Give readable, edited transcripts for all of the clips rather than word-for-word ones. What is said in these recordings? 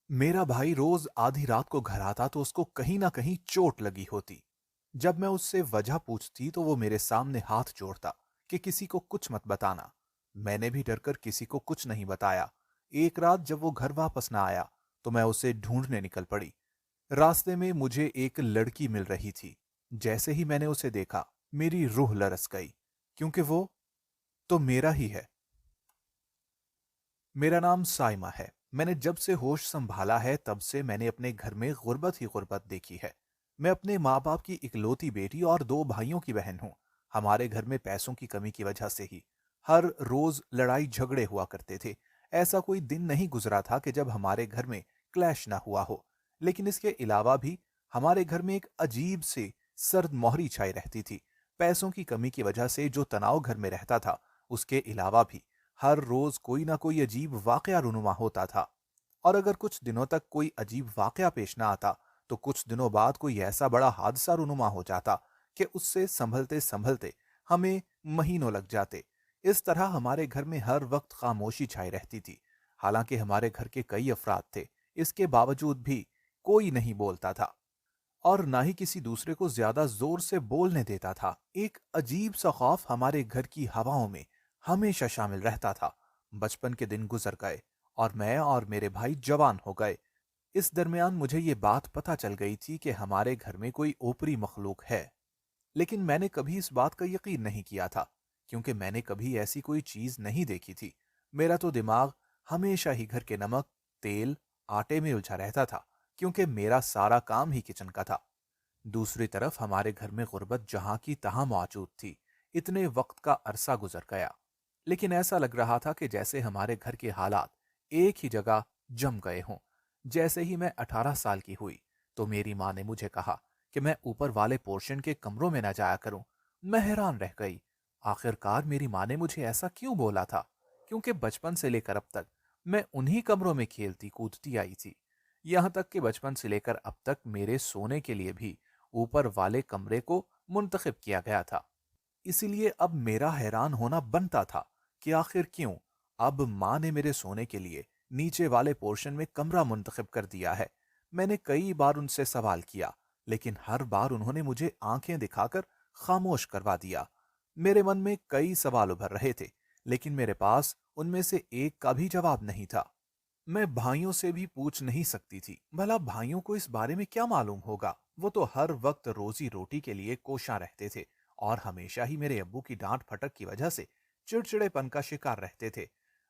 میرا بھائی روز آدھی رات کو گھر آتا تو اس کو کہیں نہ کہیں چوٹ لگی ہوتی۔ جب میں اس سے وجہ پوچھتی تو وہ میرے سامنے ہاتھ جوڑتا کہ کسی کو کچھ مت بتانا۔ میں نے بھی ڈر کر کسی کو کچھ نہیں بتایا۔ ایک رات جب وہ گھر واپس نہ آیا تو میں اسے ڈھونڈنے نکل پڑی۔ راستے میں مجھے ایک لڑکی مل رہی تھی۔ جیسے ہی میں نے اسے دیکھا میری روح لرز گئی، کیونکہ وہ تو میرا ہی ہے۔ میرا نام سائمہ ہے۔ میں نے جب سے ہوش سنبھالا ہے تب سے میں نے اپنے گھر میں غربت ہی غربت دیکھی ہے۔ میں اپنے ماں باپ کی اکلوتی بیٹی اور دو بھائیوں کی بہن ہوں۔ ہمارے گھر میں پیسوں کی کمی کی وجہ سے ہی ہر روز لڑائی جھگڑے ہوا کرتے تھے۔ ایسا کوئی دن نہیں گزرا تھا کہ جب ہمارے گھر میں کلیش نہ ہوا ہو۔ لیکن اس کے علاوہ بھی ہمارے گھر میں ایک عجیب سے سرد مہری چھائی رہتی تھی۔ پیسوں کی کمی کی وجہ سے جو تناؤ گھر میں رہتا تھا، اس کے علاوہ بھی ہر روز کوئی نہ کوئی عجیب واقعہ رونما ہوتا تھا۔ اور اگر کچھ دنوں تک کوئی عجیب واقعہ پیش نہ آتا تو کچھ دنوں بعد کوئی ایسا بڑا حادثہ رونما ہو جاتا کہ اس سے سنبھلتے سنبھلتے ہمیں مہینوں لگ جاتے۔ اس طرح ہمارے گھر میں ہر وقت خاموشی چھائی رہتی تھی۔ حالانکہ ہمارے گھر کے کئی افراد تھے، اس کے باوجود بھی کوئی نہیں بولتا تھا اور نہ ہی کسی دوسرے کو زیادہ زور سے بولنے دیتا تھا۔ ایک عجیب سا خوف ہمارے گھر کی ہواؤں میں ہمیشہ شامل رہتا تھا۔ بچپن کے دن گزر گئے اور میں اور میرے بھائی جوان ہو گئے۔ اس درمیان مجھے یہ بات پتہ چل گئی تھی کہ ہمارے گھر میں کوئی اوپری مخلوق ہے، لیکن میں نے کبھی اس بات کا یقین نہیں کیا تھا، کیونکہ میں نے کبھی ایسی کوئی چیز نہیں دیکھی تھی۔ میرا تو دماغ ہمیشہ ہی گھر کے نمک، تیل، آٹے میں الجھا رہتا تھا، کیونکہ میرا سارا کام ہی کچن کا تھا۔ دوسری طرف ہمارے گھر میں غربت جہاں کی تہاں موجود تھی۔ اتنے وقت کا عرصہ گزر گیا، لیکن ایسا لگ رہا تھا کہ جیسے ہمارے گھر کے حالات ایک ہی جگہ جم گئے ہوں۔ جیسے ہی میں 18 سال کی ہوئی تو میری ماں نے مجھے کہا کہ میں اوپر والے پورشن کے کمروں میں نہ جایا کروں۔ میں حیران رہ گئی۔ آخر کار میری ماں نے مجھے ایسا کیوں بولا تھا؟ کیونکہ بچپن سے لے کر اب تک میں انہی کمروں میں کھیلتی کودتی آئی تھی۔ یہاں تک کہ بچپن سے لے کر اب تک میرے سونے کے لیے بھی اوپر والے کمرے کو منتخب کیا گیا تھا۔ اسی لیے اب میرا حیران ہونا بنتا تھا کہ آخر کیوں اب ماں نے میرے سونے کے لیے نیچے والے پورشن میں کمرہ منتخب کر دیا ہے۔ میں نے کئی بار ان سے سوال کیا، لیکن ہر بار انہوں نے مجھے آنکھیں دکھا کر خاموش کروا دیا۔ میرے من میں کئی سوال ابھر رہے تھے، لیکن میرے پاس ان میں سے ایک کا بھی جواب نہیں تھا۔ میں بھائیوں سے بھی پوچھ نہیں سکتی تھی، بھلا بھائیوں کو اس بارے میں کیا معلوم ہوگا؟ وہ تو ہر وقت روزی روٹی کے لیے کوشاں رہتے تھے اور ہمیشہ ہی میرے ابو کی ڈانٹ پھٹک کی وجہ سے چڑچڑے پن کا شکار رہتے تھے۔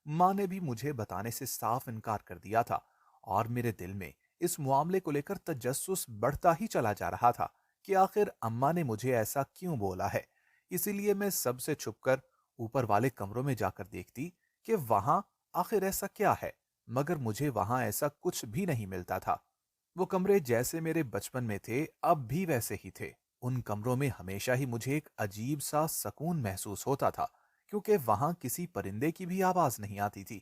ماں نے بھی مجھے بتانے سے صاف انکار کر دیا تھا، اور میرے دل میں اس معاملے کو لے کر تجسس بڑھتا ہی چلا جا رہا تھا کہ آخر اماں نے مجھے ایسا کیوں بولا ہے۔ اسی لیے میں سب سے چھپ کر اوپر والے کمروں میں جا کر دیکھتی کہ وہاں آخر ایسا کیا ہے، مگر مجھے وہاں ایسا کچھ بھی نہیں ملتا تھا۔ وہ کمرے جیسے میرے بچپن میں تھے اب بھی ویسے ہی تھے۔ ان کمروں میں ہمیشہ ہی مجھے ایک عجیب سا سکون محسوس ہوتا تھا، کیونکہ وہاں کسی پرندے کی بھی آواز نہیں آتی تھی۔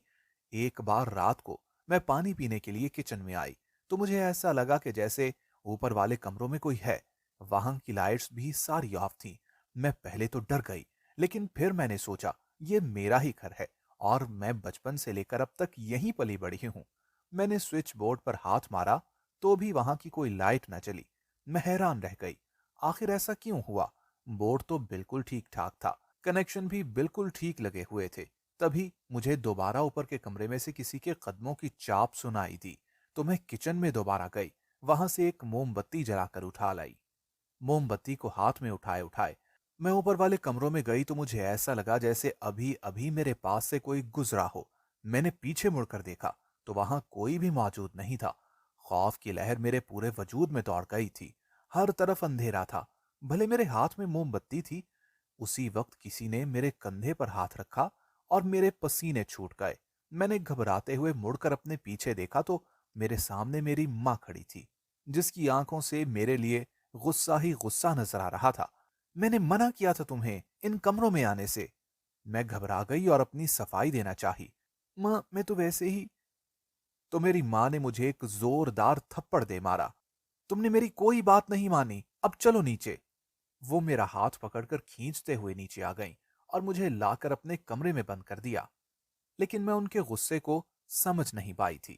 ایک بار رات کو میں پانی پینے کے لیے کچن میں آئی تو مجھے ایسا لگا کہ جیسے اوپر والے کمروں میں کوئی ہے۔ وہاں کی لائٹس بھی ساری آف تھیں۔ میں پہلے تو ڈر گئی، لیکن پھر میں نے سوچا یہ میرا ہی گھر ہے اور میں بچپن سے لے کر اب تک یہیں پلی بڑھی ہوں۔ میں نے سوئچ بورڈ پر ہاتھ مارا تو بھی وہاں کی کوئی لائٹ نہ چلی۔ میں حیران رہ گئی، آخر ایسا کیوں ہوا؟ بورڈ تو بالکل ٹھیک ٹھاک تھا، کنیکشن بھی بالکل ٹھیک لگے ہوئے تھے۔ تبھی مجھے دوبارہ اوپر کے کمرے میں سے کسی کے قدموں کی چاپ سنائی دی تو میں کچن میں دوبارہ گئی، وہاں سے ایک موم بتی جلا کر اٹھا لائی۔ موم بتی کو ہاتھ میں اٹھائے اٹھائے میں اوپر والے کمروں میں گئی تو مجھے ایسا لگا جیسے ابھی ابھی میرے پاس سے کوئی گزرا ہو۔ میں نے پیچھے مڑ کر دیکھا تو وہاں کوئی بھی موجود نہیں تھا۔ خوف کی لہر میرے پورے وجود میں دوڑ گئی تھی۔ ہر طرف اندھیرا تھا، بھلے میرے ہاتھ میں موم بتی تھی۔ اسی وقت کسی نے میرے کندھے پر ہاتھ رکھا اور میرے پسینے چھوٹ گئے۔ میں نے گھبراتے ہوئے مڑ کر اپنے پیچھے دیکھا تو میرے سامنے میری ماں کھڑی تھی، جس کی آنکھوں سے میرے لیے غصہ ہی غصہ نظر آ رہا تھا۔ میں نے منع کیا تھا تمہیں ان کمروں میں آنے سے۔ میں گھبرا گئی اور اپنی صفائی دینا چاہی۔ ماں میں تو ویسے ہی۔ تو میری ماں نے مجھے ایک زوردار تھپڑ دے مارا۔ تم نے میری کوئی بات نہیں مانی، اب چلو نیچے۔ وہ میرا ہاتھ پکڑ کر کھینچتے ہوئے نیچے آ گئیں اور مجھے لا کر اپنے کمرے میں بند کر دیا، لیکن میں ان کے غصے کو سمجھ نہیں پائی تھی۔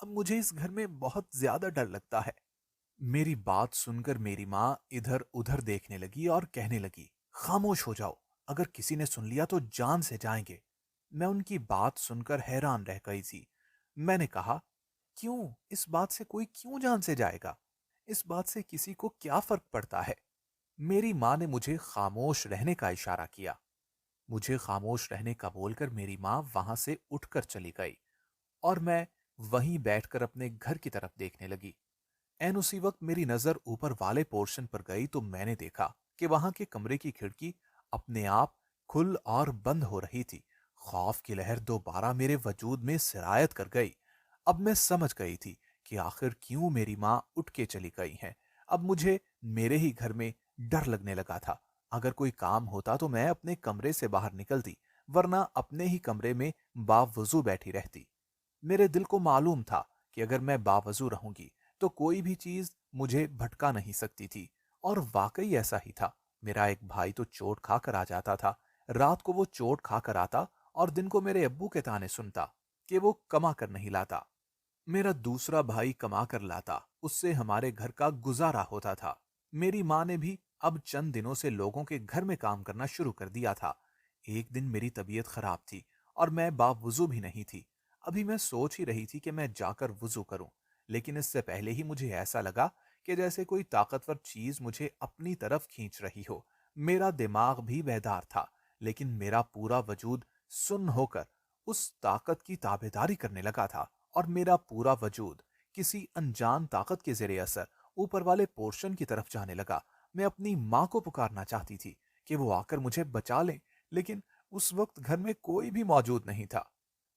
اب مجھے اس گھر میں بہت زیادہ ڈر لگتا ہے۔ میری بات سن کر میری ماں ادھر ادھر دیکھنے لگی اور کہنے لگی، خاموش ہو جاؤ، اگر کسی نے سن لیا تو جان سے جائیں گے۔ میں ان کی بات سن کر حیران رہ گئی تھی۔ میں نے کہا، کیوں؟ اس بات سے کوئی کیوں جان سے جائے گا؟ اس بات سے کسی کو کیا فرق پڑتا ہے؟ میری ماں نے مجھے خاموش رہنے کا اشارہ کیا۔ مجھے خاموش رہنے کا بول کر میری ماں وہاں سے اٹھ کر چلی گئی اور میں وہیں بیٹھ کر اپنے گھر کی طرف دیکھنے لگی۔ این اسی وقت میری نظر اوپر والے پورشن پر گئی تو میں نے دیکھا کہ وہاں کے کمرے کی کھڑکی اپنے آپ کھل اور بند ہو رہی تھی۔ خوف کی لہر دوبارہ میرے وجود میں سرایت کر گئی۔ اب میں سمجھ گئی تھی کہ آخر کیوں میری ماں اٹھ کے چلی گئی ہیں۔ اب مجھے میرے ہی گھر میں ڈر لگنے لگا تھا۔ اگر کوئی کام ہوتا تو میں اپنے کمرے سے باہر نکلتی، ورنہ اپنے ہی کمرے میں باوضو بیٹھی رہتی۔ میرے دل کو معلوم تھا کہ اگر میں باوضو رہوں گی تو کوئی بھی چیز مجھے بھٹکا نہیں سکتی تھی، اور واقعی ایسا ہی تھا۔ میرا ایک بھائی تو چوٹ کھا کر آ جاتا تھا، رات کو وہ چوٹ کھا کر آتا اور دن کو میرے ابو کے تانے سنتا کہ وہ کما کر نہیں لاتا۔ میرا دوسرا بھائی کما کر لاتا، اس سے ہمارے گھر کا گزارا ہوتا تھا۔ میری ماں نے بھی اب چند دنوں سے لوگوں کے گھر میں کام کرنا شروع کر دیا تھا۔ ایک دن میری طبیعت خراب تھی اور میں باوضو بھی نہیں تھی۔ ابھی میں سوچ ہی رہی تھی کہ میں جا کر وضو کروں، لیکن اس سے پہلے ہی مجھے ایسا لگا کہ جیسے کوئی طاقتور چیز مجھے اپنی طرف کھینچ رہی ہو۔ میرا دماغ بھی بیدار تھا، لیکن میرا پورا وجود سن ہو کر اس طاقت کی تابعداری کرنے لگا تھا، اور میرا پورا وجود کسی انجان طاقت کے زیر اثر اوپر والے پورشن کی طرف جانے لگا۔ میں اپنی ماں کو پکارنا چاہتی تھی کہ وہ آ کر مجھے بچا لیں، لیکن اس وقت گھر میں کوئی بھی موجود نہیں تھا۔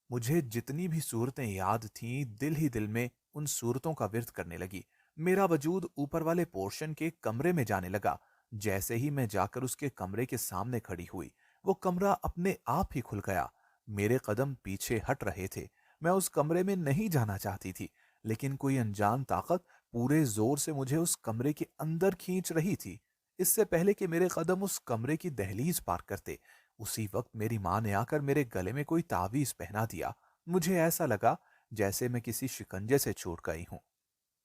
مجھے جتنی بھی صورتیں یاد تھیں، دل ہی دل میں ان صورتوں کا ورد کرنے لگی۔ میرا وجود اوپر والے پورشن کے کمرے میں جانے لگا۔ جیسے ہی میں جا کر اس کے کمرے کے سامنے کھڑی ہوئی، وہ کمرہ اپنے آپ ہی کھل گیا۔ میرے قدم پیچھے ہٹ رہے تھے۔ میں اس کمرے میں نہیں جانا چاہتی تھی، لیکن کوئی انجان طاقت پورے زور سے مجھے اس کمرے کے اندر کھینچ رہی تھی۔ اس سے پہلے کہ میرے قدم اس کمرے کی دہلیز پار کرتے، اسی وقت میری ماں نے آ کر میرے گلے میں کوئی تعویذ پہنا دیا۔ مجھے ایسا لگا جیسے میں کسی شکنجے سے چھوٹ گئی ہوں۔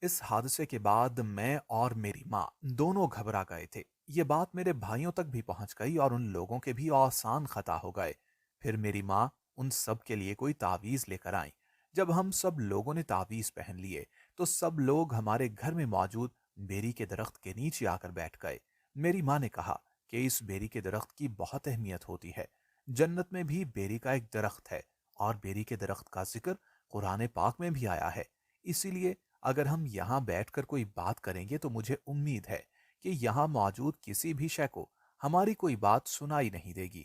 اس حادثے کے بعد میں اور میری ماں دونوں گھبرا گئے تھے۔ یہ بات میرے بھائیوں تک بھی پہنچ گئی اور ان لوگوں کے بھی آسان خطا ہو گئے۔ پھر میری ماں ان سب کے لیے کوئی تعویذ لے کر آئیں۔ جب ہم سب لوگوں نے تعویذ پہن لیے تو سب لوگ ہمارے گھر میں موجود بیری کے درخت کے نیچے آ کر بیٹھ گئے۔ میری ماں نے کہا کہ اس بیری کے درخت کی بہت اہمیت ہوتی ہے۔ جنت میں بھی بیری کا ایک درخت ہے، اور بیری کے درخت کا ذکر قرآن پاک میں بھی آیا ہے۔ اسی لیے اگر ہم یہاں بیٹھ کر کوئی بات کریں گے تو مجھے امید ہے کہ یہاں موجود کسی بھی شے کو ہماری کوئی بات سنائی نہیں دے گی۔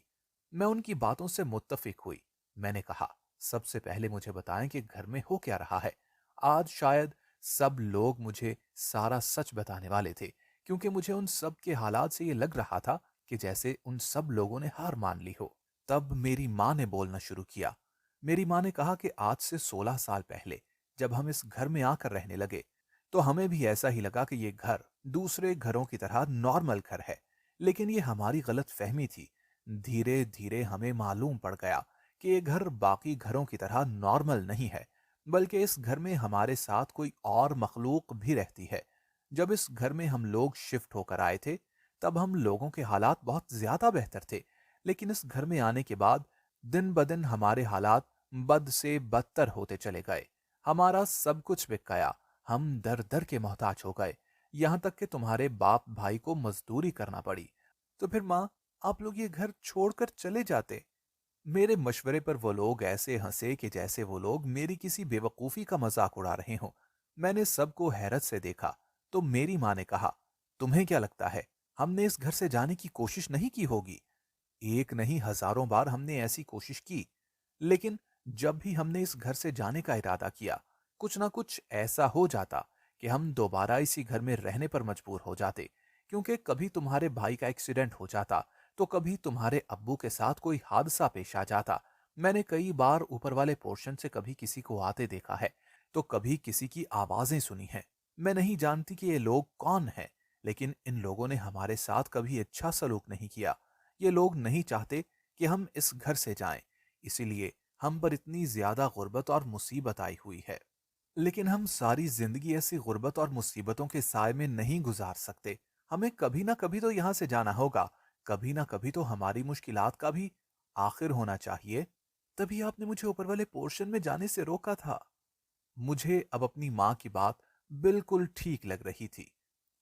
میں ان کی باتوں سے متفق ہوئی۔ میں نے کہا، سب سے پہلے مجھے بتائیں کہ گھر میں ہو کیا رہا ہے۔ آج شاید سب لوگ مجھے سارا سچ بتانے والے تھے، کیونکہ مجھے ان سب کے حالات سے یہ لگ رہا تھا کہ جیسے ان سب لوگوں نے ہار مان لی ہو۔ تب میری ماں نے بولنا شروع کیا۔ میری ماں نے کہا کہ آج سے 16 سال پہلے جب ہم اس گھر میں آ کر رہنے لگے تو ہمیں بھی ایسا ہی لگا کہ یہ گھر دوسرے گھروں کی طرح نارمل گھر ہے، لیکن یہ ہماری غلط فہمی تھی۔ دھیرے دھیرے ہمیں معلوم پڑ گیا کہ یہ گھر باقی گھروں کی طرح نارمل نہیں ہے، بلکہ اس گھر میں ہمارے ساتھ کوئی اور مخلوق بھی رہتی ہے۔ جب اس گھر میں ہم لوگ شفٹ ہو کر آئے تھے تب ہم لوگوں کے حالات بہت زیادہ بہتر تھے، لیکن اس گھر میں آنے کے بعد دن بدن ہمارے حالات بد سے بدتر ہوتے چلے گئے۔ ہمارا سب کچھ بک گیا، ہم در در کے محتاج ہو گئے، یہاں تک کہ تمہارے باپ بھائی کو مزدوری کرنا پڑی۔ تو پھر ماں، آپ لوگ یہ گھر چھوڑ کر چلے جاتے۔ میرے مشورے پر وہ لوگ ایسے ہنسے کہ جیسے وہ لوگ میری کسی بے وقوفی کا مذاق اڑا رہے ہوں۔ میں نے سب کو حیرت سے دیکھا تو میری ماں نے کہا، تمہیں کیا لگتا ہے ہم نے اس گھر سے جانے کی کوشش نہیں کی ہوگی؟ ایک نہیں، ہزاروں بار ہم نے ایسی کوشش کی، لیکن جب بھی ہم نے اس گھر سے جانے کا ارادہ کیا، کچھ نہ کچھ ایسا ہو جاتا کہ ہم دوبارہ اسی گھر میں رہنے پر مجبور ہو جاتے، کیونکہ کبھی تمہارے بھائی کا ایکسیڈنٹ ہو جاتا تو کبھی تمہارے ابو کے ساتھ کوئی حادثہ پیش آ جاتا۔ میں نے کئی بار اوپر والے پورشن سے کبھی کسی کو آتے دیکھا ہے تو کبھی کسی کی آوازیں سنی ہیں۔ میں نہیں جانتی کہ یہ لوگ کون ہیں، لیکن ان لوگوں نے ہمارے ساتھ کبھی اچھا سلوک نہیں کیا۔ یہ لوگ نہیں چاہتے کہ ہم اس گھر سے جائیں، اسی لیے ہم پر اتنی زیادہ غربت اور مصیبت آئی ہوئی ہے۔ لیکن ہم ساری زندگی ایسی غربت اور مصیبتوں کے سائے میں نہیں گزار سکتے۔ ہمیں کبھی نہ کبھی تو یہاں سے جانا ہوگا، کبھی نہ کبھی تو ہماری مشکلات کا بھی آخر ہونا چاہیے۔ تبھی آپ نے مجھے اوپر والے پورشن میں جانے سے روکا تھا۔ مجھے اب اپنی ماں کی بات بالکل ٹھیک لگ رہی تھی۔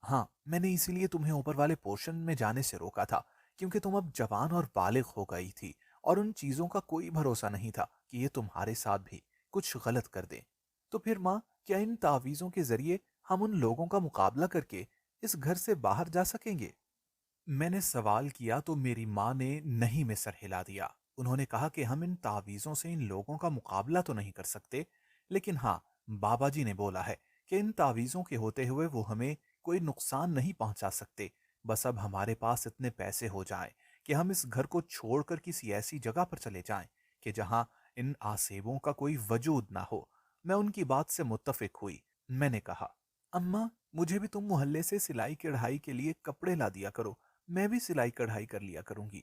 ہاں، میں نے اسی لیے تمہیں اوپر والے پورشن میں جانے سے روکا تھا، کیونکہ تم اب جوان اور بالغ ہو گئی تھی، اور ان چیزوں کا کوئی بھروسہ نہیں تھا کہ یہ تمہارے ساتھ بھی کچھ غلط کر دیں۔ تو پھر ماں، کیا ان تعویذوں کے ذریعے ہم ان لوگوں کا مقابلہ کر کے اس گھر سے باہر جا سکیں گے؟ میں نے سوال کیا تو میری ماں نے نہیں میں سر ہلا دیا۔ انہوں نے کہا کہ ہم ان تعویذوں سے ان لوگوں کا مقابلہ تو نہیں کر سکتے، لیکن ہاں، بابا جی نے بولا ہے کہ ان تعویذوں کے ہوتے ہوئے وہ ہمیں کوئی نقصان نہیں پہنچا سکتے۔ بس اب ہمارے پاس اتنے پیسے ہو جائیں کہ ہم اس گھر کو چھوڑ کر کسی ایسی جگہ پر چلے جائیں کہ جہاں ان آسیبوں کا کوئی وجود نہ ہو۔ میں ان کی بات سے متفق ہوئی۔ میں نے کہا، اماں، مجھے بھی تم محلے سے سلائی کڑھائی کے لیے کپڑے لا دیا کرو، میں بھی سلائی کڑھائی کر لیا کروں گی۔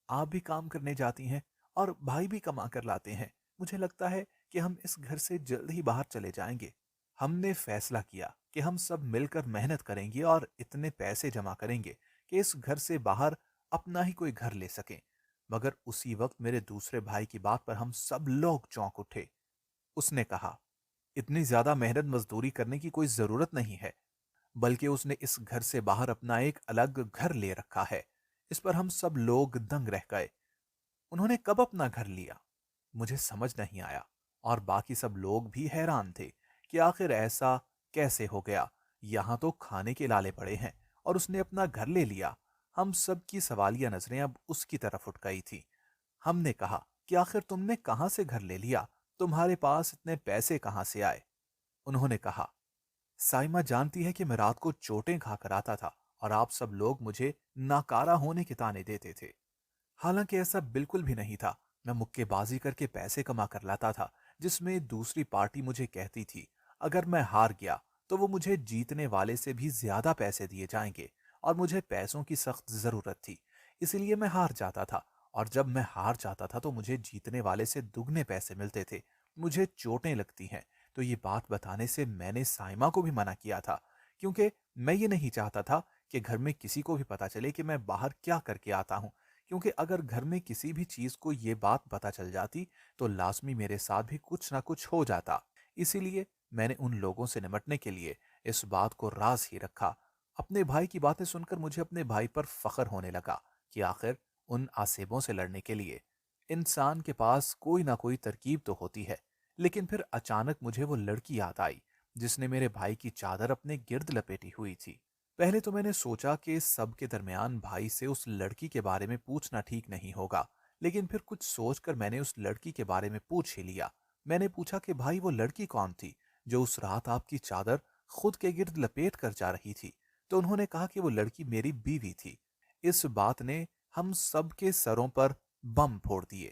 آپ بھی کام کرنے جاتی ہیں اور بھائی بھی کما کر لاتے ہیں، مجھے لگتا ہے کہ ہم اس گھر سے جلد ہی باہر چلے جائیں گے۔ ہم نے فیصلہ کیا کہ ہم سب مل کر محنت کریں گے اور اتنے پیسے جمع کریں گے کہ اس گھر سے باہر اپنا ہی کوئی گھر لے سکیں۔ مگر اسی وقت میرے دوسرے بھائی کی بات پر ہم سب لوگ چونک اٹھے۔ اس نے کہا، اتنی زیادہ محنت مزدوری کرنے کی کوئی ضرورت نہیں ہے، بلکہ اس نے اس گھر سے باہر اپنا ایک الگ گھر لے رکھا ہے۔ اس پر ہم سب لوگ دنگ رہ گئے۔ انہوں نے کب اپنا گھر لیا؟ مجھے سمجھ نہیں آیا، اور باقی سب لوگ بھی حیران تھے کہ آخر ایسا کیسے ہو گیا؟ یہاں تو کھانے کے لالے پڑے ہیں اور اس نے اپنا گھر لے لیا۔ ہم سب کی سوالیہ نظریں اب اس کی طرف اٹھ گئی تھی۔ ہم نے کہا کہ آخر تم نے کہاں سے گھر لے لیا؟ تمہارے پاس اتنے پیسے کہاں سے آئے؟ انہوں نے کہا، سائمہ جانتی ہے کہ میں رات کو چوٹیں کھا کر آتا تھا اور آپ سب لوگ مجھے ناکارہ ہونے کے طعنے دیتے تھے۔ حالانکہ ایسا بالکل بھی نہیں تھا۔ میں مکے بازی کر کے پیسے کما کر لاتا تھا، جس میں دوسری پارٹی مجھے کہتی تھی اگر میں ہار گیا تو وہ مجھے جیتنے والے سے بھی زیادہ پیسے دیے جائیں گے، اور مجھے پیسوں کی سخت ضرورت تھی، اسی لیے میں ہار جاتا تھا، اور جب میں ہار جاتا تھا تو مجھے جیتنے والے سے دگنے پیسے ملتے تھے۔ مجھے چوٹیں لگتی ہیں تو یہ بات بتانے سے میں نے سائمہ کو بھی منع کیا تھا، کیونکہ میں یہ نہیں چاہتا تھا کہ گھر میں کسی کو بھی پتا چلے کہ میں باہر کیا کر کے آتا ہوں، کیونکہ اگر گھر میں کسی بھی چیز کو یہ بات پتا چل جاتی تو لازمی میرے ساتھ بھی کچھ نہ کچھ ہو جاتا۔ اسی لیے میں نے ان لوگوں سے نمٹنے کے لیے اس بات کو راز ہی رکھا۔ اپنے بھائی کی باتیں سن کر مجھے اپنے بھائی پر فخر ہونے لگا کہ آخر ان آسیبوں سے لڑنے کے لیے انسان کے پاس کوئی نہ کوئی ترکیب تو ہوتی ہے۔ لیکن پھر اچانک مجھے وہ لڑکی یاد آئی جس نے میرے بھائی کی چادر اپنے گرد لپیٹی ہوئی تھی۔ پہلے تو میں نے سوچا کہ سب کے درمیان بھائی سے اس لڑکی کے بارے میں پوچھنا ٹھیک نہیں ہوگا، لیکن پھر کچھ سوچ کر میں نے اس لڑکی کے بارے میں پوچھ ہی لیا۔ میں نے پوچھا کہ بھائی، وہ لڑکی کون تھی جو اس رات آپ کی چادر خود کے گرد لپیٹ کر جا رہی تھی؟ تو انہوں نے کہا کہ وہ لڑکی میری بیوی تھی۔ اس بات نے ہم سب کے سروں پر بم پھوڑ دیے۔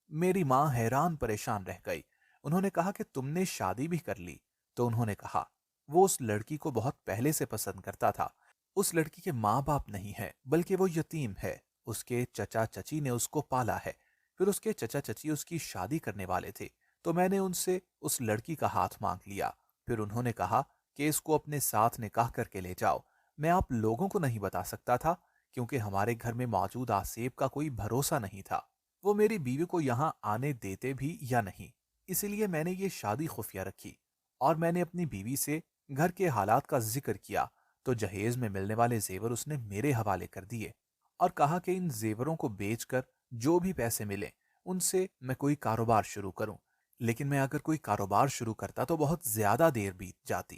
میری ماں حیران پریشان رہ گئی۔ انہوں نے کہا کہ تم نے شادی بھی کر لی؟ تو انہوں نے کہا، وہ اس لڑکی کو بہت پہلے سے پسند کرتا تھا۔ اس لڑکی کے ماں باپ نہیں ہے، بلکہ وہ یتیم ہے۔ اس کے چچا چچی نے اس کو پالا ہے۔ پھر اس کے چچا چچی اس کی شادی کرنے والے تھے، تو میں نے ان سے اس لڑکی کا ہاتھ مانگ لیا۔ پھر انہوں نے کہا کہ اس کو اپنے ساتھ نکاح کر کے لے جاؤ۔ میں آپ لوگوں کو نہیں بتا سکتا تھا، کیونکہ ہمارے گھر میں موجود آسیب کا کوئی بھروسہ نہیں تھا، وہ میری بیوی کو یہاں آنے دیتے بھی یا نہیں۔ اسی لیے میں نے یہ شادی خفیہ رکھی، اور میں نے اپنی بیوی سے گھر کے حالات کا ذکر کیا تو جہیز میں ملنے والے زیور اس نے میرے حوالے کر دیے، اور کہا کہ ان زیوروں کو بیچ کر جو بھی پیسے ملیں ان سے میں کوئی کاروبار شروع کروں۔ لیکن میں اگر کوئی کاروبار شروع کرتا تو بہت زیادہ دیر بیت جاتی،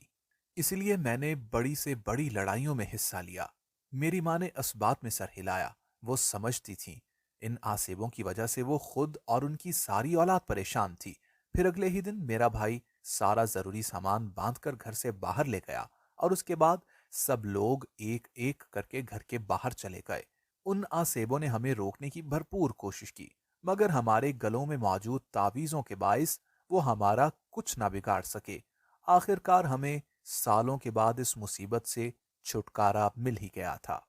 اسی لیے میں نے بڑی سے بڑی لڑائیوں میں حصہ لیا۔ میری ماں نے اس بات میں سر ہلایا۔ وہ سمجھتی تھیں ان آسیبوں کی وجہ سے وہ خود اور ان کی ساری اولاد پریشان تھی۔ پھر اگلے ہی دن میرا بھائی سارا ضروری سامان باندھ کر گھر سے باہر لے گیا، اور اس کے بعد سب لوگ ایک ایک کر کے گھر کے باہر چلے گئے۔ ان آسیبوں نے ہمیں روکنے کی بھرپور کوشش کی، مگر ہمارے گلوں میں موجود تعویذوں کے باعث وہ ہمارا کچھ نہ بگاڑ سکے۔ آخر کار ہمیں سالوں کے بعد اس مصیبت سے چھٹکارا مل ہی گیا تھا۔